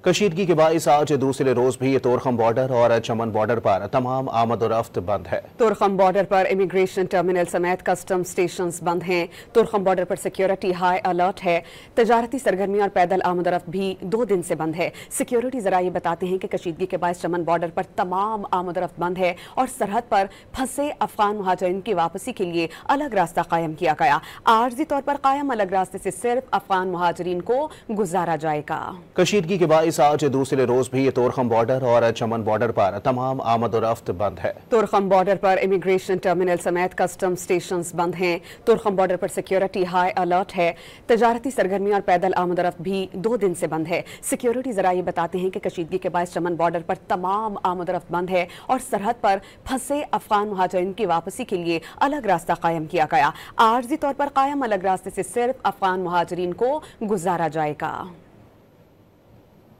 کشیدگی کے باعث آج دوسرے روز بھی تورخم بارڈر اور چمن بارڈر پر تمام آمد و رفت بند ہے۔ تورخم بارڈر پر امیگریشن ٹرمینل سمیت کسٹم سٹیشنز بند ہیں۔ تورخم بارڈر پر سیکیورٹی ہائی الرٹ ہے۔ تجارتی سرگرمی اور پیدل آمد و رفت بھی 2 دن سے بند ہے۔ سیکیورٹی ذرائع بتاتے ہیں کہ کشیدگی کے باعث چمن بارڈر پر تمام آمد و رفت بند ہے اور سرحد پر پھنسے افغان مہاجرین کی واپسی کے لیے الگ راستہ قائم کیا گیا۔ عارضی طور پر قائم الگ راستے سے صرف افغان مہاجرین کو گزارا جائے گا۔ کشیدگی کے باعث آج دوسرے روز بھی تورخم بارڈر اور چمن بارڈر پر تمام آمد و رفت بند ہے۔ تورخم بارڈر پر امیگریشن ٹرمینل سمیت کسٹم سٹیشنز بند ہیں۔ تورخم بارڈر پر سیکیورٹی ہائی الرٹ ہے۔ تجارتی سرگرمی اور پیدل آمد و رفت بھی 2 دن سے بند ہے۔ سیکیورٹی ذرائع بتاتے ہیں کہ کشیدگی کے باعث چمن بارڈر پر تمام آمد و رفت بند ہے اور سرحد پر پھنسے افغان مہاجرین کی واپسی کے لیے الگ راستہ قائم کیا گیا۔ عارضی طور پر قائم الگ راستے سے صرف افغان مہاجرین کو گزارا جائے گا۔